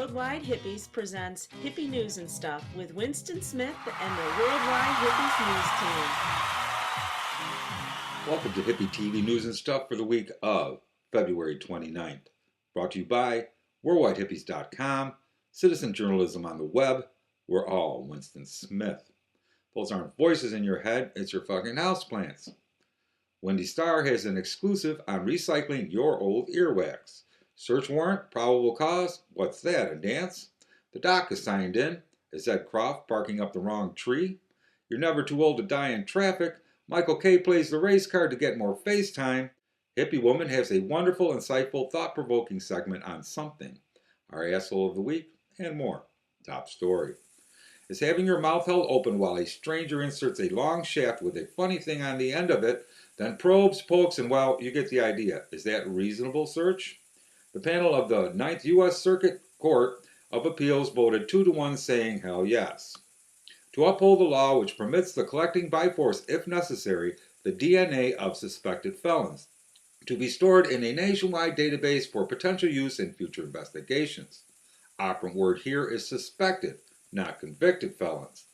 Worldwide Hippies presents Hippie News and Stuff with Winston Smith and the Worldwide Hippies News Team. Welcome to Hippie TV News and Stuff for the week of February 29th. Brought to you by worldwidehippies.com, citizen journalism on the web. We're all Winston Smith. Those aren't voices in your head, it's your fucking houseplants. Wendy Starr has an exclusive on recycling your old earwax. Search warrant, probable cause, what's that, a dance? The doc is signed in. Is that Croft barking up the wrong tree? You're never too old to die in traffic. Mikel K plays the race card to get more face time. Hippie Woman has a wonderful, insightful, thought-provoking segment on something. Our asshole of the week, and more. Top story. Is having your mouth held open while a stranger inserts a long shaft with a funny thing on the end of it, then probes, pokes, and well, you get the idea. Is that reasonable search? The panel of the 9th U.S. Circuit Court of Appeals voted 2-1 saying hell yes. To uphold the law which permits the collecting by force, if necessary, the DNA of suspected felons, to be stored in a nationwide database for potential use in future investigations. Operant word here is suspected, not convicted felons.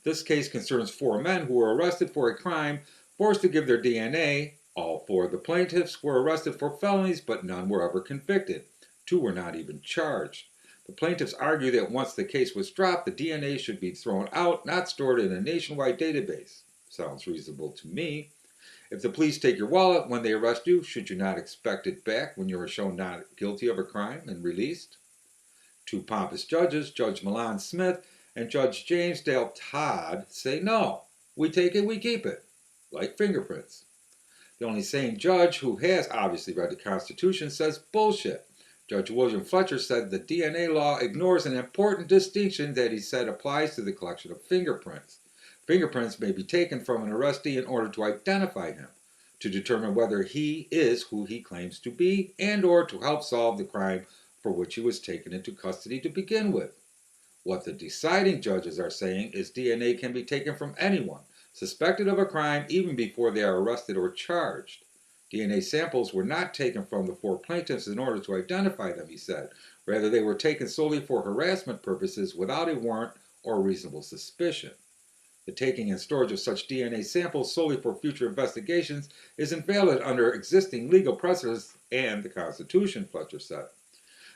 This case concerns 4 men who were arrested for a crime, forced to give their DNA. All 4 of the plaintiffs were arrested for felonies, but none were ever convicted. 2 were not even charged. The plaintiffs argue that once the case was dropped, the DNA should be thrown out, not stored in a nationwide database. Sounds reasonable to me. If the police take your wallet when they arrest you, should you not expect it back when you are shown not guilty of a crime and released? 2 pompous judges, Judge Milan Smith and Judge James Dale Todd, say no. We take it, we keep it. Like fingerprints. The only sane judge, who has obviously read the Constitution, says bullshit. Judge William Fletcher said the DNA law ignores an important distinction that he said applies to the collection of fingerprints. Fingerprints may be taken from an arrestee in order to identify him, to determine whether he is who he claims to be, and or to help solve the crime for which he was taken into custody to begin with. What the deciding judges are saying is DNA can be taken from anyone suspected of a crime even before they are arrested or charged. DNA samples were not taken from the 4 plaintiffs in order to identify them, he said. Rather, they were taken solely for harassment purposes without a warrant or reasonable suspicion. The taking and storage of such DNA samples solely for future investigations is invalid under existing legal precedents and the Constitution, Fletcher said.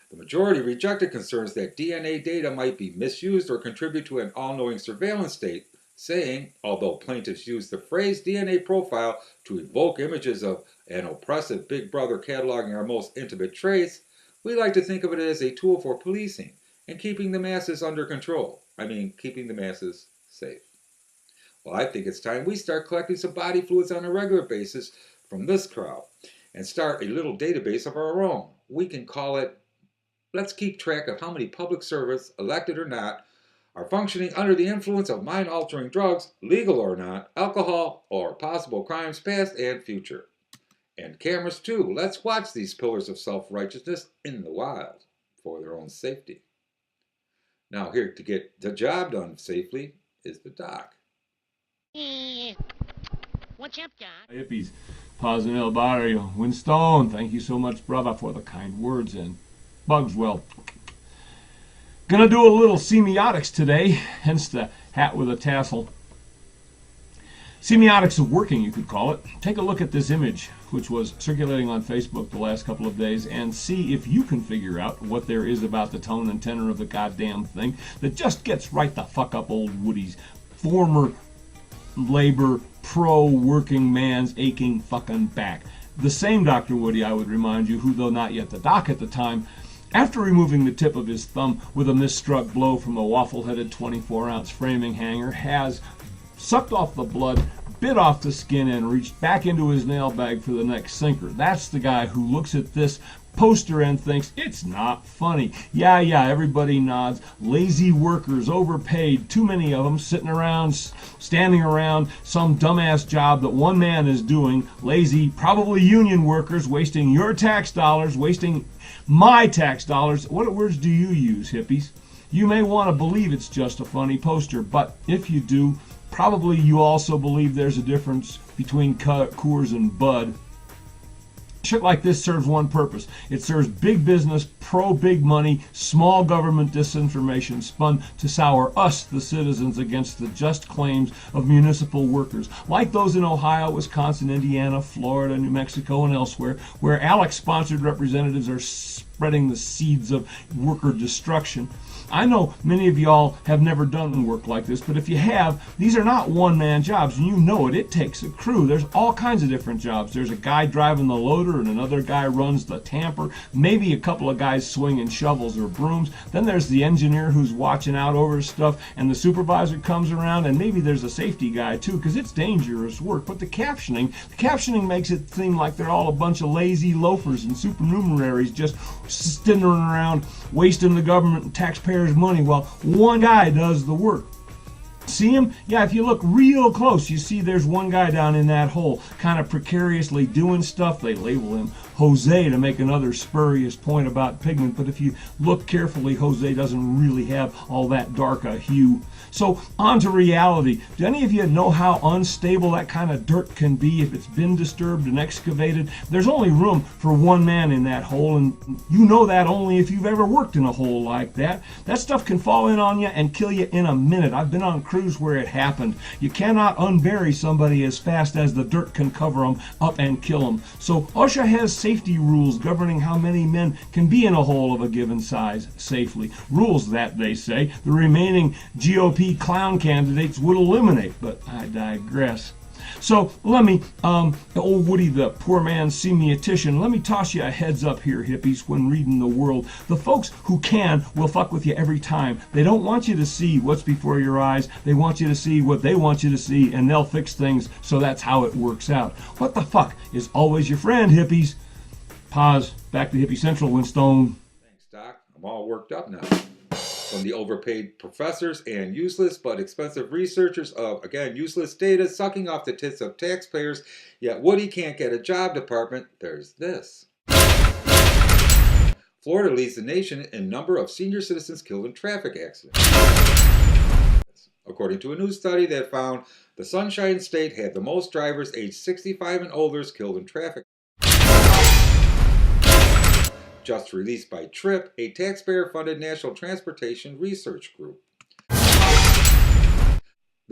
The majority rejected concerns that DNA data might be misused or contribute to an all-knowing surveillance state, saying, although plaintiffs use the phrase DNA profile to evoke images of an oppressive big brother cataloging our most intimate traits, we like to think of it as a tool for policing and keeping the masses under control. Keeping the masses safe. Well, I think it's time we start collecting some body fluids on a regular basis from this crowd and start a little database of our own. We can call it, let's keep track of how many public servants, elected or not, are functioning under the influence of mind-altering drugs, legal or not, alcohol, or possible crimes past and future. And cameras too. Let's watch these pillars of self-righteousness in the wild for their own safety. Now here to get the job done safely is the doc. What's up, Doc? Hippies, pausing el barrio. Winston, thank you so much, brother, for the kind words, and Bugs, well, gonna do a little semiotics today, hence the hat with a tassel. Semiotics of working, you could call it. Take a look at this image, which was circulating on Facebook the last couple of days, and see if you can figure out what there is about the tone and tenor of the goddamn thing that just gets right the fuck up old Woody's former labor, pro-working man's aching fucking back. The same Dr. Woody, I would remind you, who, though not yet the doc at the time, after removing the tip of his thumb with a misstruck blow from a waffle-headed 24-ounce framing hanger, has sucked off the blood, bit off the skin, and reached back into his nail bag for the next sinker. That's the guy who looks at this poster and thinks, it's not funny. Yeah, everybody nods. Lazy workers, overpaid, too many of them, sitting around, standing around some dumbass job that one man is doing. Lazy, probably union workers, wasting your tax dollars, wasting my tax dollars. What words do you use, hippies? You may want to believe it's just a funny poster, but if you do, probably you also believe there's a difference between Coors and Bud. Shit like this serves one purpose. It serves big business, pro-big money, small government disinformation spun to sour us, the citizens, against the just claims of municipal workers, like those in Ohio, Wisconsin, Indiana, Florida, New Mexico, and elsewhere, where Alex-sponsored representatives are spreading the seeds of worker destruction. I know many of y'all have never done work like this, but if you have, these are not one-man jobs, and you know it. It takes a crew. There's all kinds of different jobs. There's a guy driving the loader, and another guy runs the tamper, maybe a couple of guys swinging shovels or brooms. Then there's the engineer who's watching out over stuff, and the supervisor comes around, and maybe there's a safety guy too, because it's dangerous work. But the captioning makes it seem like they're all a bunch of lazy loafers and supernumeraries just sitting around wasting the government and taxpayers' money while one guy does the work. See him? Yeah, if you look real close, you see there's one guy down in that hole, kind of precariously doing stuff. They label him Jose to make another spurious point about pigment, but if you look carefully, Jose doesn't really have all that dark a hue. So, on to reality. Do any of you know how unstable that kind of dirt can be if it's been disturbed and excavated? There's only room for one man in that hole, and you know that only if you've ever worked in a hole like that. That stuff can fall in on you and kill you in a minute. I've been on crews where it happened. You cannot unbury somebody as fast as the dirt can cover them up and kill them. So, OSHA has safety rules governing how many men can be in a hole of a given size safely. Rules that, they say, the remaining GOP clown candidates would eliminate, but I digress. So let me, old Woody the poor man's semiotician, let me toss you a heads up here, hippies, when reading the world. The folks who can will fuck with you every time. They don't want you to see what's before your eyes. They want you to see what they want you to see, and they'll fix things so that's how it works out. What the fuck is always your friend, hippies? Pause. Back to Hippie Central, Winstone. Thanks, Doc. I'm all worked up now. From the overpaid professors and useless but expensive researchers of, again, useless data sucking off the tits of taxpayers, yet Woody can't get a job department, there's this. Florida leads the nation in number of senior citizens killed in traffic accidents. According to a new study that found the Sunshine State had the most drivers aged 65 and older killed in traffic. Just released by TRIP, a taxpayer-funded national transportation research group. The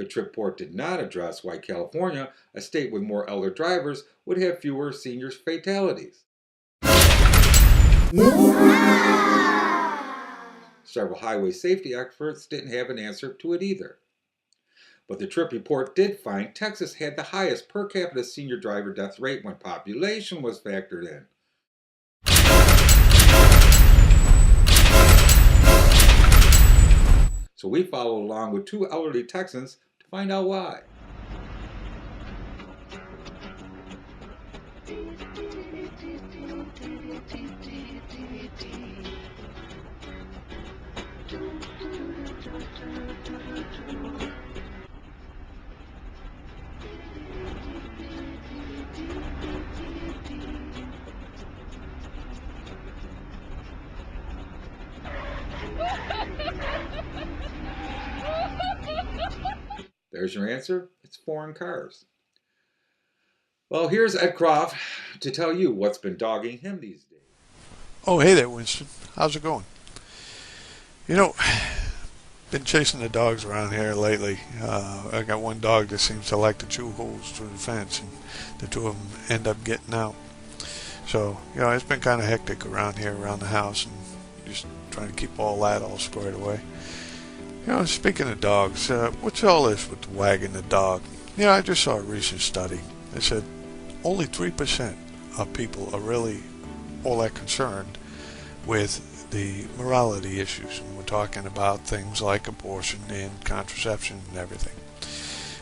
TRIP report did not address why California, a state with more elder drivers, would have fewer senior fatalities. Several highway safety experts didn't have an answer to it either. But the TRIP report did find Texas had the highest per capita senior driver death rate when population was factored in. So we followed along with two elderly Texans to find out why. There's your answer. It's foreign cars. Well, here's Ed Croft to tell you what's been dogging him these days. Oh, hey there, Winston. How's it going? You know, been chasing the dogs around here lately. I got one dog that seems to like to chew holes through the fence, and the two of them end up getting out. So, you know, it's been kind of hectic around here, around the house, and just trying to keep all that all squared away. You know, speaking of dogs, what's all this with wagging the dog? You know, I just saw a recent study that said only 3% of people are really all that concerned with the morality issues. And we're talking about things like abortion and contraception and everything.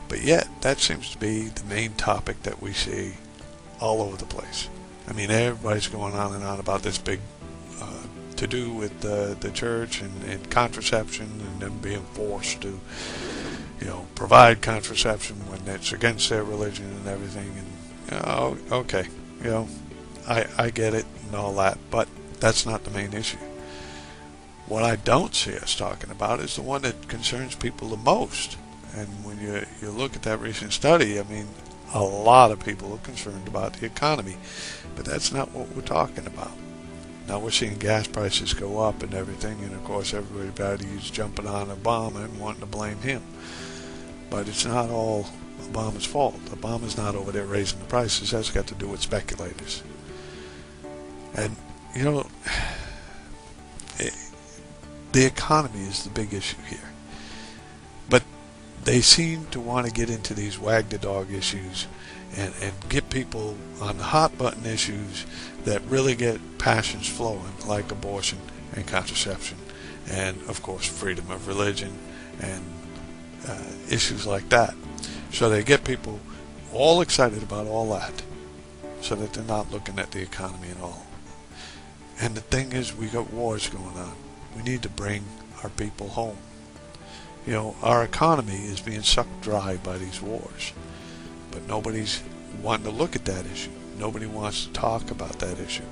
But yet, that seems to be the main topic that we see all over the place. I mean, everybody's going on and on about this big to do with the church and contraception, and them being forced to, you know, provide contraception when it's against their religion and everything. And okay, you know, I get it and all that, but that's not the main issue. What I don't see us talking about is the one that concerns people the most. And when you look at that recent study, I mean, a lot of people are concerned about the economy, but that's not what we're talking about. Now we're seeing gas prices go up and everything, and of course everybody's jumping on Obama and wanting to blame him. But it's not all Obama's fault. Obama's not over there raising the prices. That's got to do with speculators. And, you know, the economy is the big issue here. But they seem to want to get into these wag the dog issues and get people on the hot button issues that really get passions flowing, like abortion and contraception and, of course, freedom of religion and issues like that. So they get people all excited about all that so that they're not looking at the economy at all. And the thing is, we got wars going on. We need to bring our people home. You know, our economy is being sucked dry by these wars. But nobody's wanting to look at that issue. Nobody wants to talk about that issue.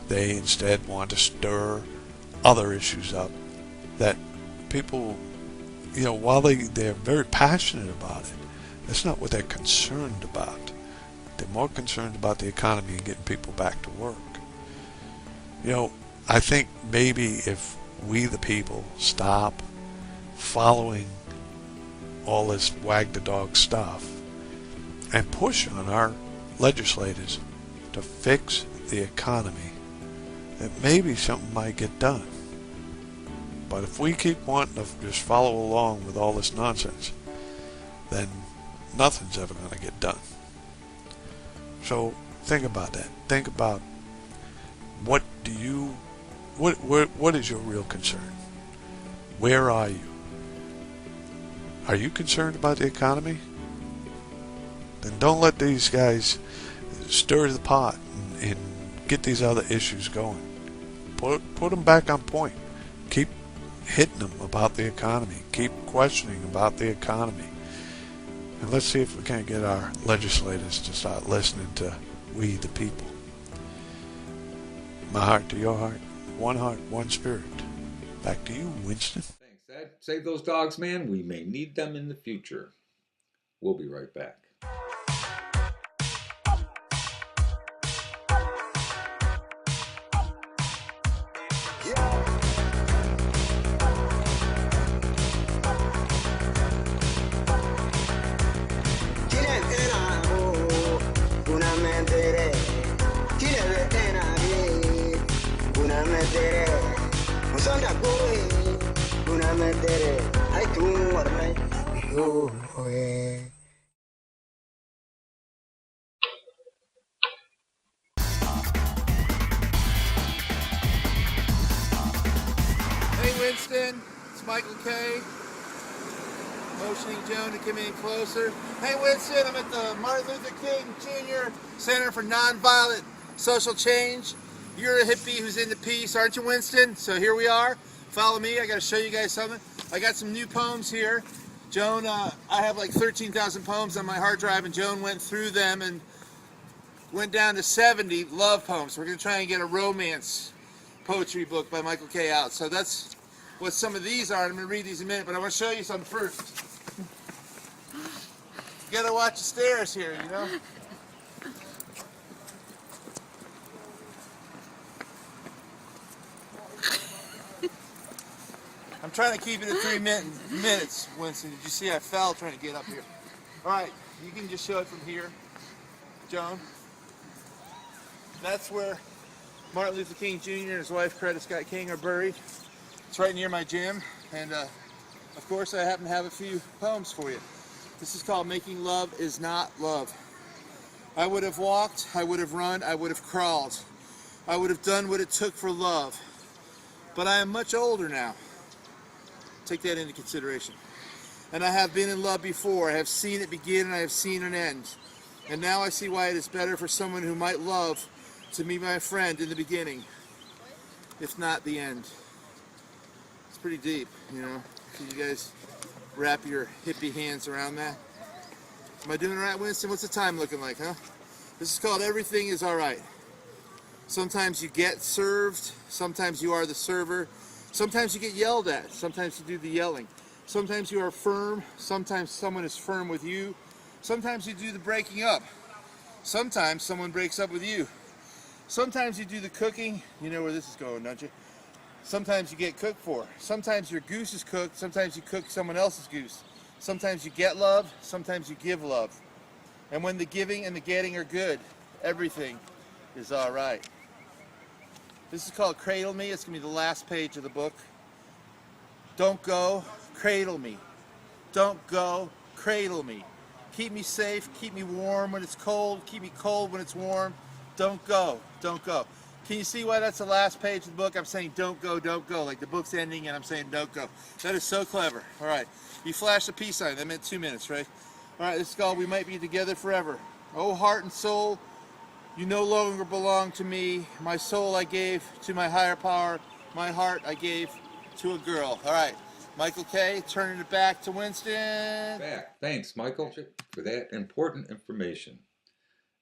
They instead want to stir other issues up that people, you know, while they're very passionate about it, that's not what they're concerned about. They're more concerned about the economy and getting people back to work. You know, I think maybe if we the people stop following all this wag the dog stuff and push on our legislators to fix the economy, that maybe something might get done. But if we keep wanting to just follow along with all this nonsense, then nothing's ever going to get done. So think about that. Think about what is your real concern? Where are you? Are you concerned about the economy? Then don't let these guys stir the pot and get these other issues going. Put them back on point. Keep hitting them about the economy. Keep questioning about the economy. And let's see if we can't get our legislators to start listening to we the people. My heart to your heart, one spirit. Back to you, Winston. Thanks, Ed. Save those dogs, man. We may need them in the future. We'll be right back. Hey Winston, it's Mikel K. Motioning Joan to come in closer. Hey Winston, I'm at the Martin Luther King Jr. Center for Nonviolent Social Change. You're a hippie who's into peace, aren't you, Winston? So here we are. Follow me. I got to show you guys something. I got some new poems here. Joan, I have like 13,000 poems on my hard drive, and Joan went through them and went down to 70 love poems. We're going to try and get a romance poetry book by Mikel K out. So that's what some of these are. I'm going to read these in a minute, but I want to show you something first. You got to watch the stairs here, you know? I'm trying to keep it at 3 minutes, Winston. Did you see I fell trying to get up here? All right, you can just show it from here, Joan. That's where Martin Luther King Jr. and his wife, Coretta Scott King, are buried. It's right near my gym, and of course I happen to have a few poems for you. This is called Making Love Is Not Love. I would have walked, I would have run, I would have crawled. I would have done what it took for love. But I am much older now. Take that into consideration. And I have been in love before. I have seen it begin and I have seen an end. And now I see why it is better for someone who might love to be my friend in the beginning, if not the end. It's pretty deep, you know. Can you guys wrap your hippie hands around that? Am I doing it right, Winston? What's the time looking like, huh? This is called Everything Is Alright. Sometimes you get served. Sometimes you are the server. Sometimes you get yelled at. Sometimes you do the yelling. Sometimes you are firm. Sometimes someone is firm with you. Sometimes you do the breaking up. Sometimes someone breaks up with you. Sometimes you do the cooking. You know where this is going, don't you? Sometimes you get cooked for. Sometimes your goose is cooked. Sometimes you cook someone else's goose. Sometimes you get love. Sometimes you give love. And when the giving and the getting are good, everything is all right. This is called Cradle Me. It's going to be the last page of the book. Don't go, cradle me. Don't go, cradle me. Keep me safe, keep me warm when it's cold, keep me cold when it's warm. Don't go, don't go. Can you see why that's the last page of the book? I'm saying don't go, like the book's ending and I'm saying don't go. That is so clever. All right, you flashed a peace sign, that meant 2 minutes, right? All right, this is called We Might Be Together Forever. Oh, heart and soul, you no longer belong to me. My soul I gave to my higher power. My heart I gave to a girl. All right, Mikel K, turning it back to Winston. Back. Thanks, Michael, for that important information.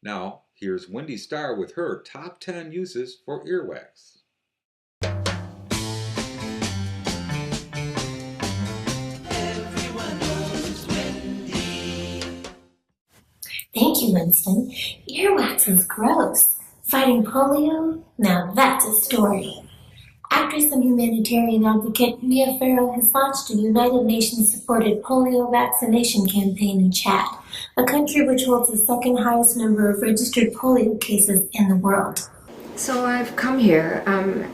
Now, here's Wendy Starr with her top 10 uses for earwax. Everyone knows Wendy. Thank you, Winston. Earwax is gross. Fighting polio? Now that's a story. Actress and humanitarian advocate Mia Farrow has launched a United Nations-supported polio vaccination campaign in Chad, a country which holds the second highest number of registered polio cases in the world. So I've come here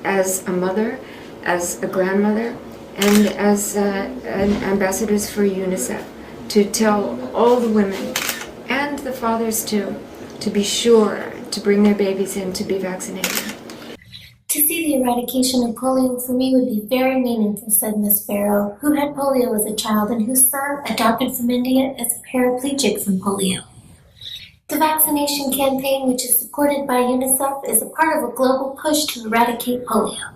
as a mother, as a grandmother, and as an ambassadors for UNICEF to tell all the women and the fathers too to be sure to bring their babies in to be vaccinated. To see the eradication of polio for me would be very meaningful, said Miss Farrow, who had polio as a child and whose son, adopted from India, is a paraplegic from polio. The vaccination campaign, which is supported by UNICEF, is a part of a global push to eradicate polio.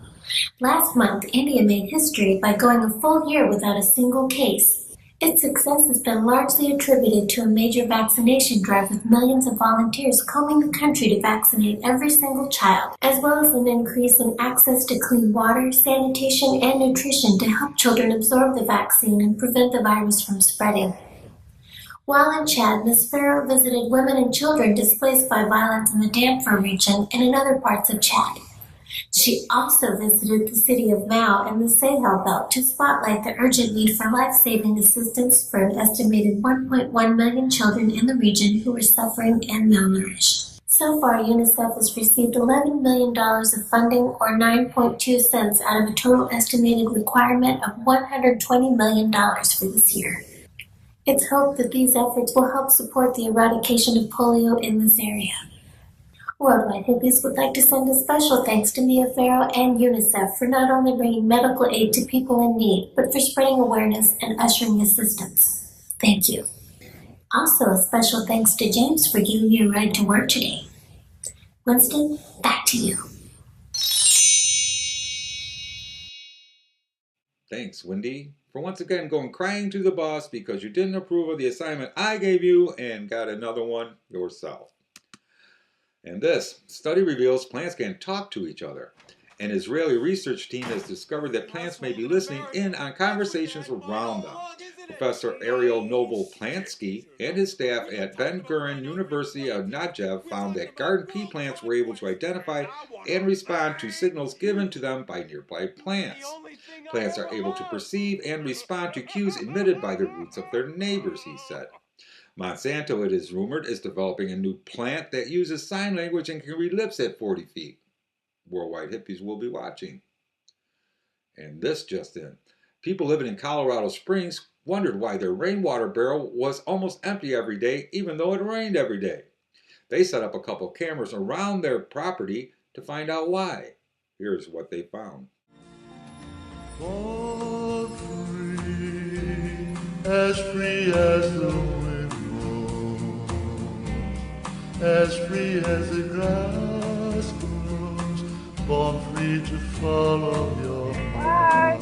Last month, India made history by going a full year without a single case. Its success has been largely attributed to a major vaccination drive with millions of volunteers combing the country to vaccinate every single child, as well as an increase in access to clean water, sanitation, and nutrition to help children absorb the vaccine and prevent the virus from spreading. While in Chad, Ms. Farrow visited women and children displaced by violence in the Darfur region and in other parts of Chad. She also visited the city of Mao and the Sahel Belt to spotlight the urgent need for life-saving assistance for an estimated 1.1 million children in the region who are suffering and malnourished. So far, UNICEF has received $11 million of funding, or 9.2 cents, out of a total estimated requirement of $120 million for this year. It's hoped that these efforts will help support the eradication of polio in this area. Worldwide Hippies would like to send a special thanks to Mia Farrow and UNICEF for not only bringing medical aid to people in need, but for spreading awareness and ushering assistance. Thank you. Also, a special thanks to James for giving me a ride to work today. Winston, back to you. Thanks, Wendy, for once again going crying to the boss because you didn't approve of the assignment I gave you and got another one yourself. And this study reveals plants can talk to each other. An Israeli research team has discovered that plants may be listening in on conversations around them. Professor Ariel Novoplansky and his staff at Ben-Gurion University of Negev found that garden pea plants were able to identify and respond to signals given to them by nearby plants. Plants are able to perceive and respond to cues emitted by the roots of their neighbors, he said. Monsanto, it is rumored, is developing a new plant that uses sign language and can read lips at 40 feet. Worldwide Hippies will be watching. And this just in. People living in Colorado Springs wondered why their rainwater barrel was almost empty every day, even though it rained every day. They set up a couple of cameras around their property to find out why. Here's what they found. For free as the wind blows, as free as the grass grows, born free to follow your heart.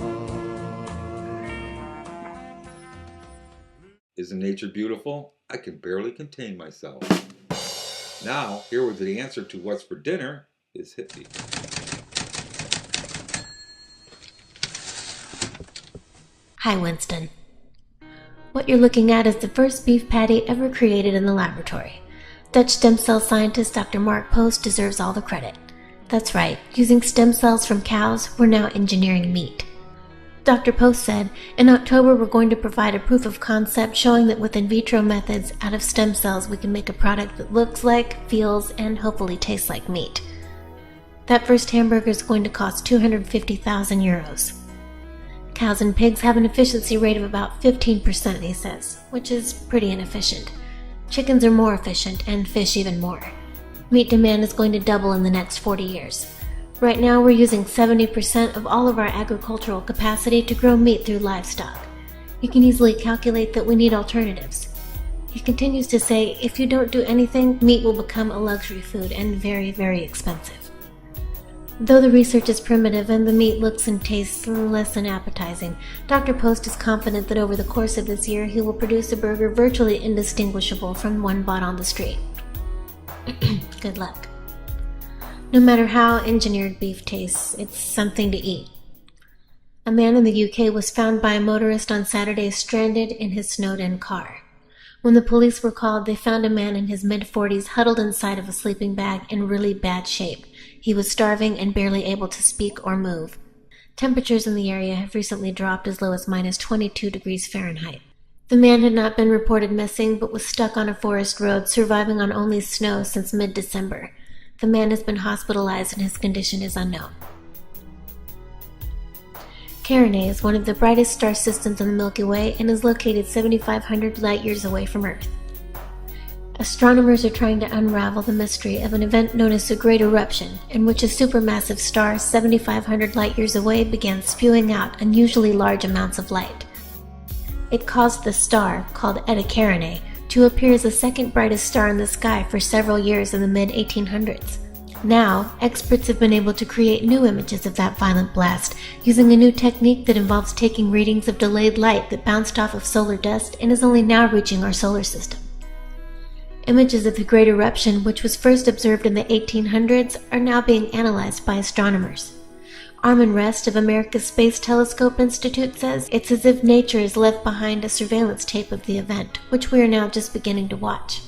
Isn't nature beautiful? I can barely contain myself. Now, here with the answer to what's for dinner is Hippie. Hi, Winston. What you're looking at is the first beef patty ever created in the laboratory. Dutch stem cell scientist Dr. Mark Post deserves all the credit. That's right, using stem cells from cows, we're now engineering meat. Dr. Post said, in October we're going to provide a proof of concept showing that with in vitro methods, out of stem cells we can make a product that looks like, feels, and hopefully tastes like meat. That first hamburger is going to cost 250,000 euros. Cows and pigs have an efficiency rate of about 15%, he says, which is pretty inefficient. Chickens are more efficient, and fish even more. Meat demand is going to double in the next 40 years. Right now we're using 70% of all of our agricultural capacity to grow meat through livestock. You can easily calculate that we need alternatives. He continues to say, if you don't do anything, meat will become a luxury food and very, very expensive. Though the research is primitive and the meat looks and tastes less than appetizing, Dr. Post is confident that over the course of this year he will produce a burger virtually indistinguishable from one bought on the street. Good luck. No matter how engineered beef tastes, it's something to eat. A man in the UK was found by a motorist on Saturday stranded in his snowed-in car. When the police were called, they found a man in his mid-40s huddled inside of a sleeping bag in really bad shape. He was starving and barely able to speak or move. Temperatures in the area have recently dropped as low as minus 22 degrees Fahrenheit. The man had not been reported missing, but was stuck on a forest road, surviving on only snow since mid-December. The man has been hospitalized and his condition is unknown. Carinae is one of the brightest star systems in the Milky Way and is located 7,500 light-years away from Earth. Astronomers are trying to unravel the mystery of an event known as the Great Eruption, in which a supermassive star 7,500 light-years away began spewing out unusually large amounts of light. It caused the star, called Eta Carinae, to appear as the second brightest star in the sky for several years in the mid-1800s. Now, experts have been able to create new images of that violent blast using a new technique that involves taking readings of delayed light that bounced off of solar dust and is only now reaching our solar system. Images of the Great Eruption, which was first observed in the 1800s, are now being analyzed by astronomers. Armin Rest of America's Space Telescope Institute says it's as if nature has left behind a surveillance tape of the event, which we are now just beginning to watch.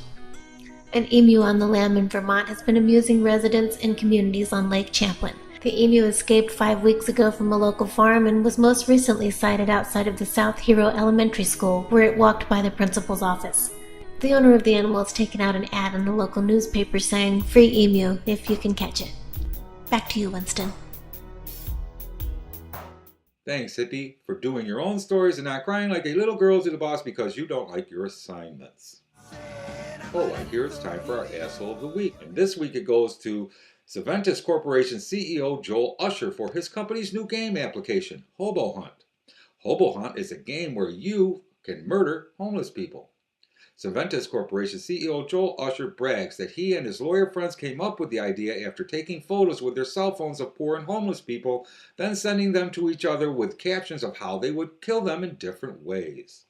An emu on the lam in Vermont has been amusing residents in communities on Lake Champlain. The emu escaped 5 weeks ago from a local farm and was most recently sighted outside of the South Hero Elementary School, where it walked by the principal's office. The owner of the animal has taken out an ad in the local newspaper saying, "Free emu if you can catch it." Back to you, Winston. Thanks, Hippie, for doing your own stories and not crying like a little girl to the boss because you don't like your assignments. Oh, I hear it's time for our Asshole of the Week. And this week it goes to Semiotics Corporation CEO Joel Usher for his company's new game application, Hobo Hunt. Hobo Hunt is a game where you can murder homeless people. Semiotics Corporation CEO Joel Usher brags that he and his lawyer friends came up with the idea after taking photos with their cell phones of poor and homeless people, then sending them to each other with captions of how they would kill them in different ways.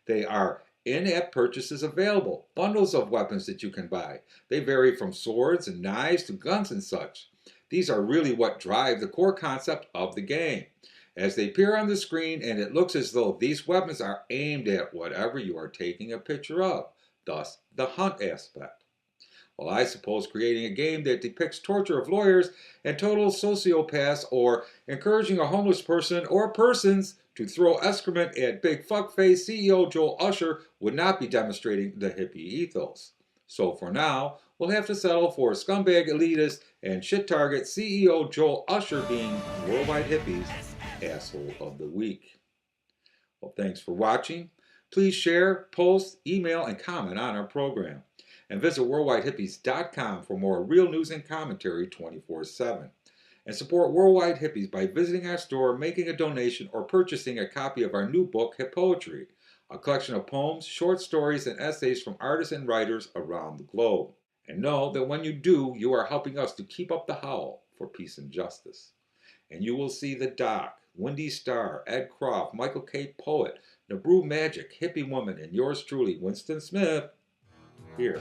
They are in-app purchases available, bundles of weapons that you can buy. They vary from swords and knives to guns and such. These are really what drive the core concept of the game, as they appear on the screen, and it looks as though these weapons are aimed at whatever you are taking a picture of, thus the hunt aspect. Well, I suppose creating a game that depicts torture of lawyers and total sociopaths, or encouraging a homeless person or persons to throw excrement at big fuckface CEO Joel Usher would not be demonstrating the hippie ethos. So for now, we'll have to settle for scumbag elitist and shit target CEO Joel Usher being Worldwide Hippies Asshole of the Week. Well, thanks for watching. Please share, post, email, and comment on our program. And visit worldwidehippies.com for more real news and commentary 24/7. And support Worldwide Hippies by visiting our store, making a donation, or purchasing a copy of our new book, Hip Poetry, a collection of poems, short stories, and essays from artists and writers around the globe. And know that when you do, you are helping us to keep up the howl for peace and justice. And you will see the Doc, Wendy Starr, Ed Croft, Mikel K. Poet, Nabru Magic, Hippie Woman, and yours truly, Winston Smith, here